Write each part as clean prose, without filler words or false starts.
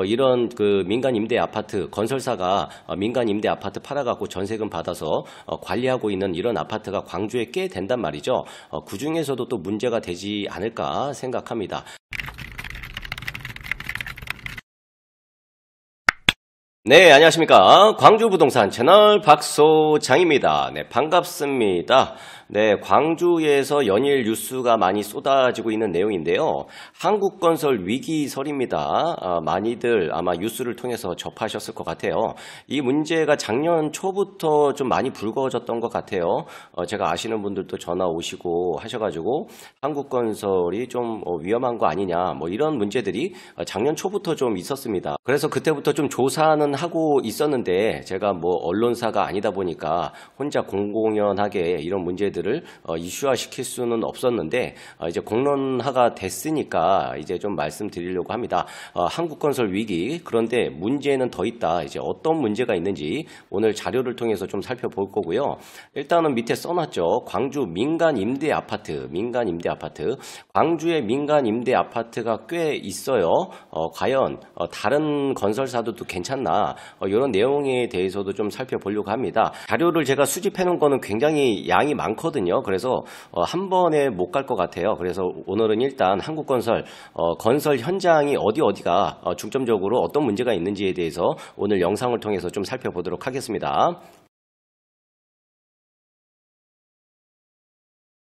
이런 그 민간 임대 아파트 건설사가 민간 임대 아파트 팔아갖고 전세금 받아서 관리하고 있는 이런 아파트가 광주에 꽤 된단 말이죠. 그 중에서도 또 문제가 되지 않을까 생각합니다. 네, 안녕하십니까. 광주부동산 채널 박소장입니다. 네, 반갑습니다. 네, 광주에서 연일 뉴스가 많이 쏟아지고 있는 내용인데요. 한국건설 위기설입니다. 많이들 아마 뉴스를 통해서 접하셨을 것 같아요. 이 문제가 작년 초부터 좀 많이 불거졌던 것 같아요. 제가 아시는 분들도 전화 오시고 하셔가지고 한국건설이 좀 위험한 거 아니냐 뭐 이런 문제들이 작년 초부터 좀 있었습니다. 그래서 그때부터 좀 조사는 하고 있었는데 제가 뭐 언론사가 아니다 보니까 혼자 공공연하게 이런 문제들을 이슈화 시킬 수는 없었는데 이제 공론화가 됐으니까 이제 좀 말씀드리려고 합니다. 한국건설 위기, 그런데 문제는 더 있다. 이제 어떤 문제가 있는지 오늘 자료를 통해서 좀 살펴볼 거고요. 일단은 밑에 써놨죠. 광주 민간 임대 아파트, 광주의 민간 임대 아파트가 꽤 있어요. 과연 다른 건설사들도 괜찮나? 이런 내용에 대해서도 좀 살펴보려고 합니다. 자료를 제가 수집해 놓은 거는 굉장히 양이 많거든요. 그래서 한 번에 못 갈 것 같아요. 그래서 오늘은 일단 한국건설 건설 현장이 어디가 중점적으로 어떤 문제가 있는지에 대해서 오늘 영상을 통해서 좀 살펴보도록 하겠습니다.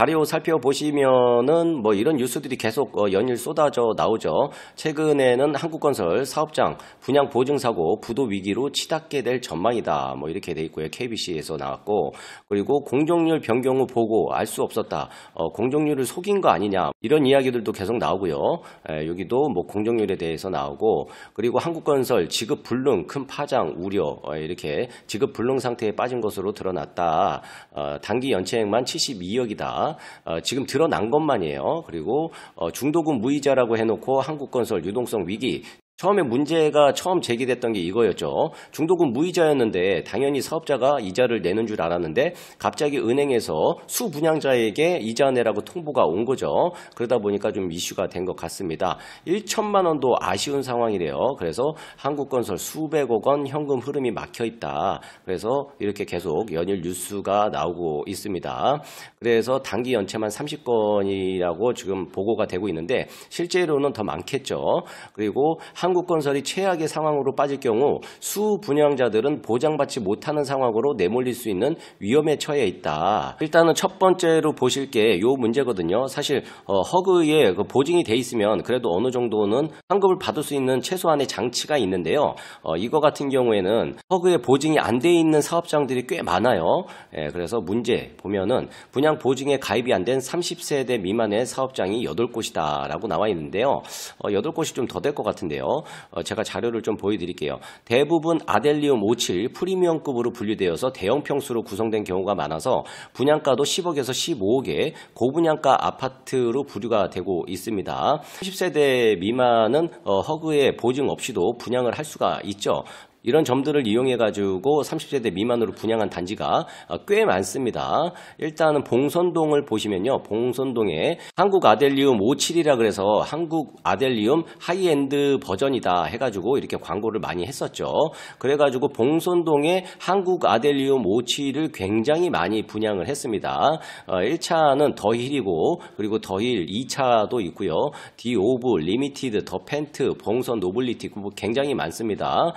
자료 살펴보시면은 뭐 이런 뉴스들이 계속 연일 쏟아져 나오죠. 최근에는 한국건설 사업장 분양 보증사고 부도 위기로 치닫게 될 전망이다. 뭐 이렇게 돼 있고요. KBC에서 나왔고, 그리고 공정률 변경 후 보고 알 수 없었다. 공정률을 속인 거 아니냐. 이런 이야기들도 계속 나오고요. 여기도 뭐 공정률에 대해서 나오고, 그리고 한국건설 지급 불능 큰 파장 우려, 이렇게 지급 불능 상태에 빠진 것으로 드러났다. 단기 연체액만 72억이다. 지금 드러난 것만이에요. 그리고 중도금 무이자라고 해놓고 한국건설 유동성 위기. 처음에 문제가 처음 제기됐던 게 이거였죠. 중도금 무이자였는데 당연히 사업자가 이자를 내는 줄 알았는데 갑자기 은행에서 수분양자에게 이자 내라고 통보가 온 거죠. 그러다 보니까 좀 이슈가 된 것 같습니다. 1천만 원도 아쉬운 상황이래요. 그래서 한국건설 수백억 원 현금 흐름이 막혀 있다. 그래서 이렇게 계속 연일 뉴스가 나오고 있습니다. 그래서 단기 연체만 30건이라고 지금 보고가 되고 있는데 실제로는 더 많겠죠. 그리고 한국건설이 최악의 상황으로 빠질 경우 수분양자들은 보장받지 못하는 상황으로 내몰릴 수 있는 위험에 처해 있다. 일단은 첫 번째로 보실 게 이 문제거든요. 사실 허그에 보증이 돼 있으면 그래도 어느 정도는 환급을 받을 수 있는 최소한의 장치가 있는데요. 이거 같은 경우에는 허그에 보증이 안 돼 있는 사업장들이 꽤 많아요. 그래서 문제 보면은 분양 보증에 가입이 안 된 30세대 미만의 사업장이 8곳이다 라고 나와 있는데요. 8곳이 좀 더 될 것 같은데요. 제가 자료를 좀 보여드릴게요. 대부분 아델리움 57 프리미엄급으로 분류되어서 대형 평수로 구성된 경우가 많아서 분양가도 10억에서 15억의 고분양가 아파트로 분류가 되고 있습니다. 30세대 미만은 허그에 보증 없이도 분양을 할 수가 있죠. 이런 점들을 이용해가지고 30세대 미만으로 분양한 단지가 꽤 많습니다. 일단은 봉선동을 보시면요. 봉선동에 한국 아델리움 57이라 그래서 한국 아델리움 하이엔드 버전이다 해가지고 이렇게 광고를 많이 했었죠. 그래가지고 봉선동에 한국 아델리움 57을 굉장히 많이 분양을 했습니다. 1차는 더힐이고, 그리고 더힐 2차도 있고요. 디오브, 리미티드, 더 펜트, 봉선 노블리티 굉장히 많습니다.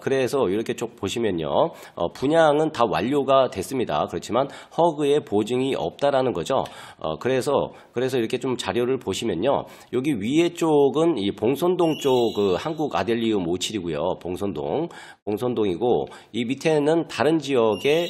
그래서 이렇게 쭉 보시면요. 분양은 다 완료가 됐습니다. 그렇지만 허그에 보증이 없다라는 거죠. 그래서 이렇게 좀 자료를 보시면요. 여기 위에 쪽은 이 봉선동 쪽 그 한국 아델리움 57이고요. 봉선동이고, 이 밑에는 다른 지역의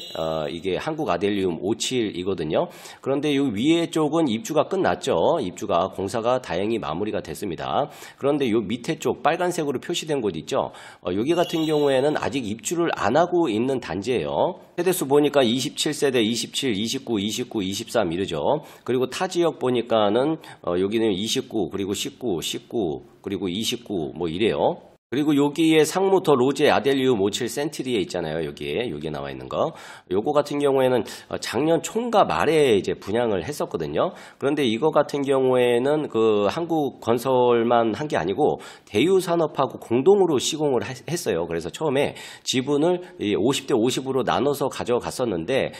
이게 한국 아델리움 57이거든요. 그런데 이 위에 쪽은 입주가 끝났죠. 입주가 공사가 다행히 마무리가 됐습니다. 그런데 이 밑에 쪽 빨간색으로 표시된 곳 있죠. 여기 같은 경우에는 아직 입주를 안 하고 있는 단지예요. 세대수 보니까 27세대, 27, 29, 29, 23 이러죠. 그리고 타 지역 보니까는 여기는 29, 그리고 19, 19, 그리고 29 뭐 이래요. 그리고 여기에 상무 더 로제 아델리움 57 센트리에 있잖아요. 여기에 나와 있는 거. 요거 같은 경우에는 작년 총과 말에 이제 분양을 했었거든요. 그런데 이거 같은 경우에는 그 한국건설만 한 게 아니고 대유산업하고 공동으로 시공을 했어요. 그래서 처음에 지분을 50대 50으로 나눠서 가져갔었는데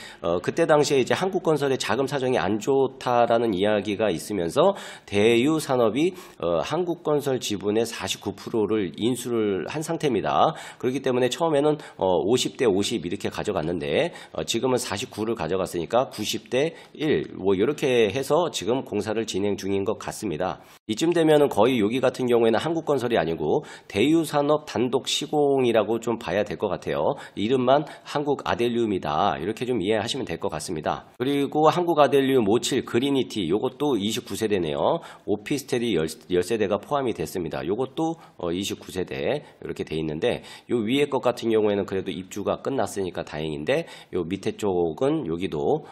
그때 당시에 이제 한국건설의 자금 사정이 안 좋다라는 이야기가 있으면서 대유산업이 한국건설 지분의 49%를 인수를 한 상태입니다. 그렇기 때문에 처음에는 50대 50 이렇게 가져갔는데 지금은 49를 가져갔으니까 90대 1 뭐 이렇게 해서 지금 공사를 진행 중인 것 같습니다. 이쯤 되면은 거의 여기 같은 경우에는 한국건설이 아니고 대유산업 단독 시공이라고 좀 봐야 될 것 같아요. 이름만 한국아델리움이다 이렇게 좀 이해하시면 될 것 같습니다. 그리고 한국아델리움 57 그리니티 이것도 29세대네요. 오피스텔이 10세대가 포함이 됐습니다. 이것도 29세대 이렇게 돼 있는데 요 위에 것 같은 경우에는 그래도 입주가 끝났으니까 다행인데 요 밑에 쪽은 여기도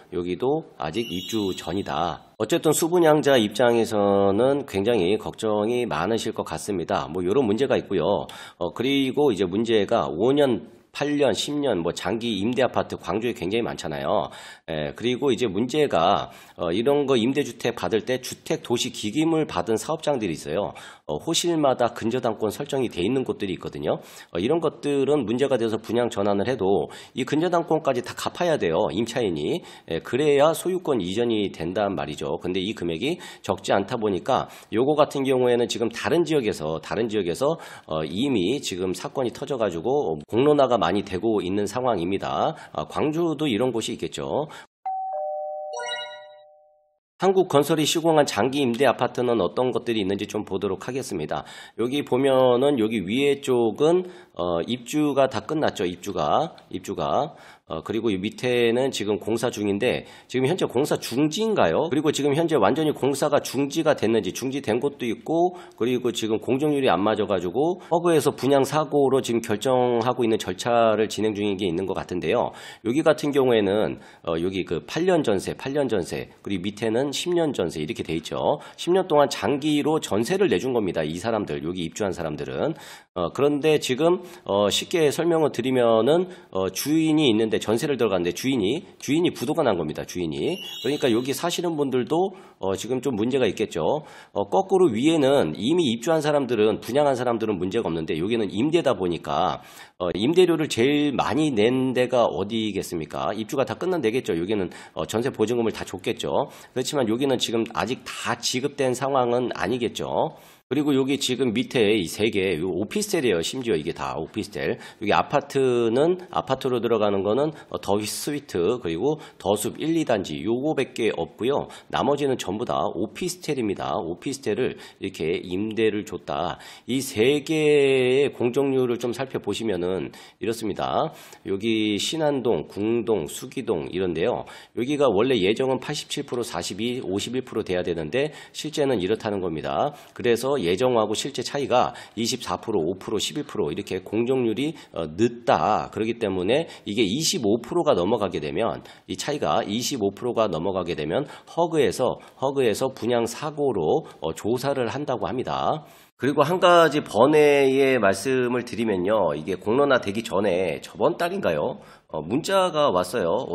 아직 입주 전이다. 어쨌든 수분양자 입장에서는 굉장히 걱정이 많으실 것 같습니다. 뭐 이런 문제가 있고요. 그리고 이제 문제가 5년 8년, 10년 뭐 장기 임대 아파트 광주에 굉장히 많잖아요. 그리고 이제 문제가 이런 거 임대주택 받을 때 주택 도시 기금을 받은 사업장들이 있어요. 호실마다 근저당권 설정이 돼 있는 곳들이 있거든요. 이런 것들은 문제가 돼서 분양 전환을 해도 이 근저당권까지 다 갚아야 돼요. 임차인이. 그래야 소유권 이전이 된단 말이죠. 근데 이 금액이 적지 않다 보니까 요거 같은 경우에는 지금 다른 지역에서 이미 지금 사건이 터져가지고 공론화가 많이 되고 있는 상황입니다. 광주도 이런 곳이 있겠죠. 한국건설이 시공한 장기 임대 아파트는 어떤 것들이 있는지 좀 보도록 하겠습니다. 여기 보면은 여기 위에 쪽은 입주가 다 끝났죠. 입주가 그리고 이 밑에는 지금 공사 중인데 지금 현재 공사 중지인가요? 그리고 지금 현재 완전히 공사가 중지가 됐는지 중지된 곳도 있고 그리고 지금 공정률이 안 맞아가지고 허브에서 분양 사고로 지금 결정하고 있는 절차를 진행 중인 게 있는 것 같은데요. 여기 같은 경우에는 여기 그 8년 전세 그리고 밑에는 10년 전세 이렇게 돼 있죠. 10년 동안 장기로 전세를 내준 겁니다. 이 사람들 여기 입주한 사람들은 그런데 지금 쉽게 설명을 드리면은 주인이 있는데 전세를 들어갔는데 주인이 부도가 난 겁니다. 주인이. 그러니까 여기 사시는 분들도 지금 좀 문제가 있겠죠. 거꾸로 위에는 이미 입주한 사람들은 분양한 사람들은 문제가 없는데 여기는 임대다 보니까 임대료를 제일 많이 낸 데가 어디겠습니까? 입주가 다 끝난 데겠죠. 여기는 전세 보증금을 다 줬겠죠. 그렇지만 여기는 지금 아직 다 지급된 상황은 아니겠죠. 그리고 여기 지금 밑에 이 세 개, 오피스텔이에요. 심지어 이게 다 오피스텔. 여기 아파트로 들어가는 거는 더 스위트, 그리고 더숲 1, 2단지, 요거밖에 없고요. 나머지는 전부 다 오피스텔입니다. 오피스텔을 이렇게 임대를 줬다. 이 세 개의 공정률을 좀 살펴보시면은 이렇습니다. 여기 신안동, 궁동, 수기동 이런데요. 여기가 원래 예정은 87%, 42, 51% 돼야 되는데 실제는 이렇다는 겁니다. 그래서 예정하고 실제 차이가 24%, 5%, 11% 이렇게 공정률이 늦다. 그렇기 때문에 이게 25%가 넘어가게 되면 이 차이가 25%가 넘어가게 되면 허그에서 분양 사고로 조사를 한다고 합니다. 그리고 한 가지 번외의 말씀을 드리면요. 이게 공론화 되기 전에 저번 달인가요? 문자가 왔어요.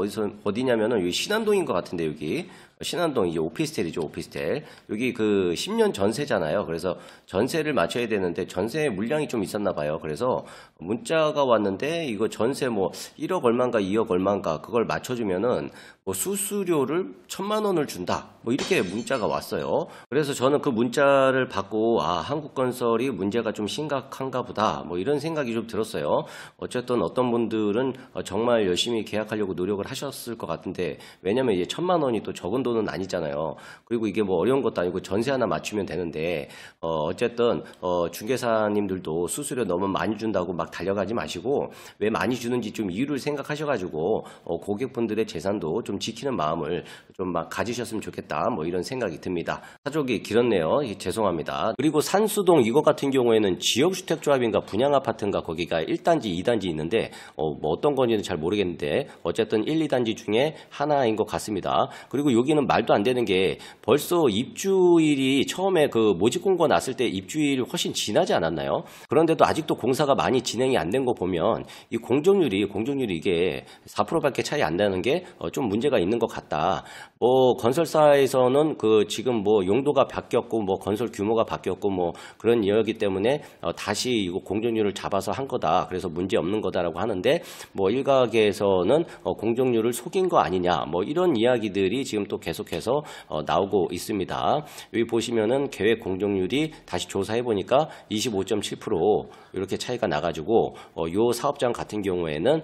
어디냐면은 여기 신안동인 것 같은데 여기. 신안동 이제 오피스텔이죠. 오피스텔. 여기 그 10년 전세잖아요. 그래서 전세를 맞춰야 되는데 전세 물량이 좀 있었나 봐요. 그래서 문자가 왔는데 이거 전세 뭐 1억 얼마인가 2억 얼마인가 그걸 맞춰주면은 뭐 수수료를 1,000만 원을 준다. 뭐 이렇게 문자가 왔어요. 그래서 저는 그 문자를 받고 한국건설이 문제가 좀 심각한가 보다. 뭐 이런 생각이 좀 들었어요. 어쨌든 어떤 분들은 정말 열심히 계약하려고 노력을 하셨을 것 같은데 왜냐면 이제 1,000만 원이 또 적은 돈은 아니잖아요. 그리고 이게 뭐 어려운 것도 아니고 전세 하나 맞추면 되는데 어쨌든 중개사님들도 수수료 너무 많이 준다고 막 달려가지 마시고 왜 많이 주는지 좀 이유를 생각하셔가지고 고객분들의 재산도 좀 지키는 마음을 좀 막 가지셨으면 좋겠다. 뭐 이런 생각이 듭니다. 사족이 길었네요. 죄송합니다. 그리고 산수 성수동 이거 같은 경우에는 지역주택조합인가 분양아파트인가 거기가 1단지, 2단지 있는데 뭐 어떤 건지는 잘 모르겠는데 어쨌든 1, 2단지 중에 하나인 것 같습니다. 그리고 여기는 말도 안 되는 게 벌써 입주일이 처음에 그 모집공고 났을 때 입주일이 훨씬 지나지 않았나요? 그런데도 아직도 공사가 많이 진행이 안 된 거 보면 이 공정률이 이게 4%밖에 차이 안 나는 게 좀 문제가 있는 것 같다. 뭐 건설사에서는 그 지금 뭐 용도가 바뀌었고 뭐 건설 규모가 바뀌었고 뭐 그런 이야기 때문에 다시 이거 공정률을 잡아서 한 거다. 그래서 문제 없는 거다라고 하는데 뭐 일각에서는 공정률을 속인 거 아니냐. 뭐 이런 이야기들이 지금 또 계속해서 나오고 있습니다. 여기 보시면은 계획 공정률이 다시 조사해 보니까 25.7% 이렇게 차이가 나가지고 요 사업장 같은 경우에는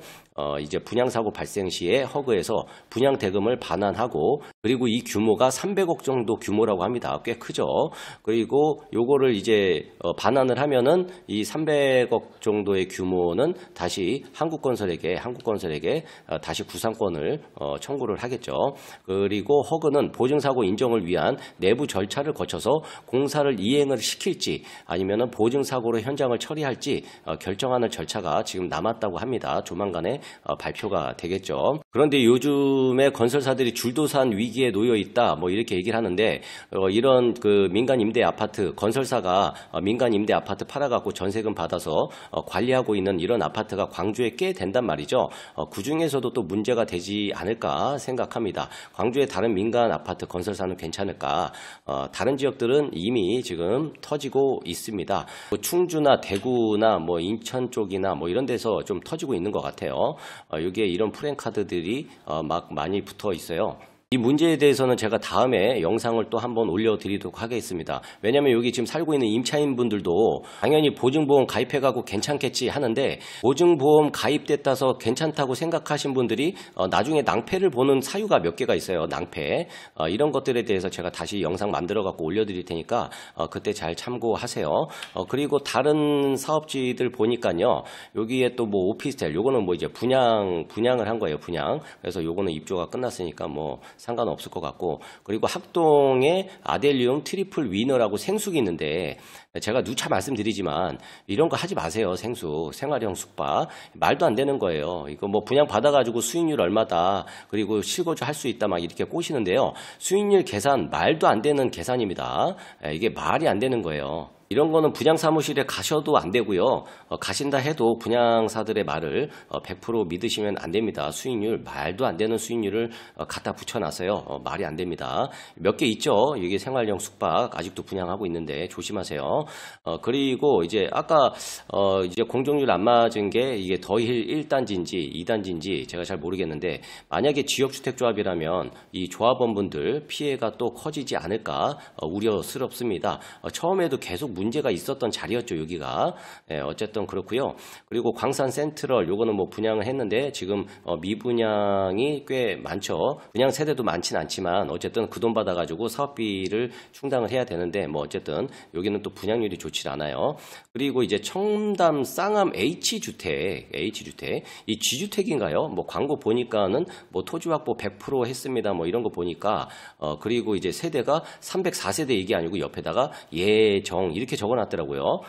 이제 분양사고 발생 시에 허그에서 분양 대금을 반환하고 그리고 이 규모가 300억 정도 규모라고 합니다. 꽤 크죠. 그리고 요거를 이제 반환을 하면은 이 300억 정도의 규모는 다시 한국건설에게 다시 구상권을 청구를 하겠죠. 그리고 허그는 보증사고 인정을 위한 내부 절차를 거쳐서 공사를 이행을 시킬지 아니면은 보증사고로 현장을 처리할지 결정하는 절차가 지금 남았다고 합니다. 조만간에 발표가 되겠죠. 그런데 요즘에 건설사들이 줄도산 위기에 놓여 있다 뭐 이렇게 얘기를 하는데 이런 그 민간 임대 아파트 건설사가 민간 임대 아파트 팔아갖고 전세금 받아서 관리하고 있는 이런 아파트가 광주에 꽤 된단 말이죠. 그 중에서도 또 문제가 되지 않을까 생각합니다. 광주의 다른 민간 아파트 건설사는 괜찮을까? 다른 지역들은 이미 지금 터지고 있습니다. 뭐 충주나 대구나 뭐 인천 쪽이나 뭐 이런 데서 좀 터지고 있는 것 같아요. 여기에 이런 프랜카드들이 막 많이 붙어 있어요. 이 문제에 대해서는 제가 다음에 영상을 또 한번 올려드리도록 하겠습니다. 왜냐하면 여기 지금 살고 있는 임차인분들도 당연히 보증보험 가입해가고 괜찮겠지 하는데 보증보험 가입됐다서 괜찮다고 생각하신 분들이 나중에 낭패를 보는 사유가 몇 개가 있어요. 낭패. 이런 것들에 대해서 제가 다시 영상 만들어갖고 올려드릴 테니까 그때 잘 참고하세요. 그리고 다른 사업지들 보니까요. 여기에 또 뭐 오피스텔 요거는 뭐 이제 분양을 한 거예요. 분양. 그래서 요거는 입주가 끝났으니까 뭐 상관없을 것 같고 그리고 학동에 아델리움 트리플 위너라고 생숙이 있는데 제가 누차 말씀드리지만 이런 거 하지 마세요. 생숙 생활형 숙박 말도 안 되는 거예요. 이거 뭐 분양 받아가지고 수익률 얼마다 그리고 실거주 할 수 있다 막 이렇게 꼬시는데요. 수익률 계산 말도 안 되는 계산입니다. 이게 말이 안 되는 거예요. 이런 거는 분양사무실에 가셔도 안 되고요. 가신다 해도 분양사들의 말을 100% 믿으시면 안 됩니다. 수익률, 말도 안 되는 수익률을 갖다 붙여놨어요. 말이 안 됩니다. 몇 개 있죠. 이게 생활형 숙박 아직도 분양하고 있는데 조심하세요. 그리고 이제 아까 이제 공정률 안 맞은 게 이게 더힐 1단지인지 2단지인지 제가 잘 모르겠는데 만약에 지역주택조합이라면 이 조합원분들 피해가 또 커지지 않을까 우려스럽습니다. 처음에도 계속 문제가 있었던 자리였죠. 여기가. 어쨌든 그렇고요. 그리고 광산 센트럴 요거는 뭐 분양을 했는데 지금 미분양이 꽤 많죠. 분양 세대도 많진 않지만 어쨌든 그 돈 받아가지고 사업비를 충당을 해야 되는데 뭐 어쨌든 여기는 또 분양률이 좋지 않아요. 그리고 이제 청담 쌍암 H주택 이 G주택인가요? 뭐 광고 보니까는 뭐 토지 확보 100% 했습니다. 뭐 이런 거 보니까 그리고 이제 세대가 304세대 이게 아니고 옆에다가 예정 이렇게 적어놨더라고요.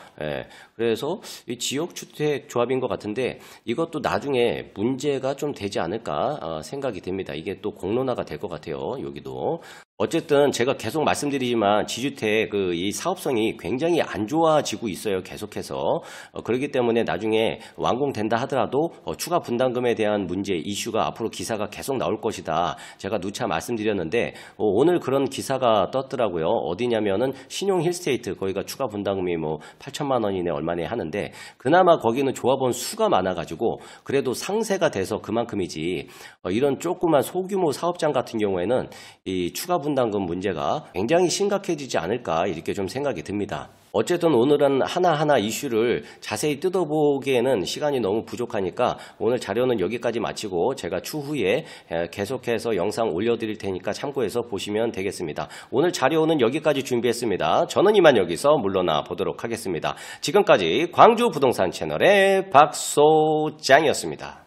그래서 이 지역주택 조합인 것 같은데 이것도 나중에 문제가 좀 되지 않을까 생각이 됩니다. 이게 또 공론화가 될 것 같아요. 여기도. 어쨌든 제가 계속 말씀드리지만 지주택 이 사업성이 굉장히 안 좋아지고 있어요. 계속해서. 그렇기 때문에 나중에 완공된다 하더라도 추가 분담금에 대한 문제 이슈가 앞으로 기사가 계속 나올 것이다. 제가 누차 말씀드렸는데 오늘 그런 기사가 떴더라고요. 어디냐면은 신용 힐스테이트 거기가 추가 분담금이 뭐 8천만 원이네 얼마네 하는데 그나마 거기는 조합원 수가 많아가지고 그래도 상세가 돼서 그만큼이지 이런 조그만 소규모 사업장 같은 경우에는 이 추가 분담금 문제가 굉장히 심각해지지 않을까 이렇게 좀 생각이 듭니다. 어쨌든 오늘은 하나하나 이슈를 자세히 뜯어보기에는 시간이 너무 부족하니까 오늘 자료는 여기까지 마치고 제가 추후에 계속해서 영상 올려드릴 테니까 참고해서 보시면 되겠습니다. 오늘 자료는 여기까지 준비했습니다. 저는 이만 여기서 물러나 보도록 하겠습니다. 지금까지 광주 부동산 채널의 박소장이었습니다.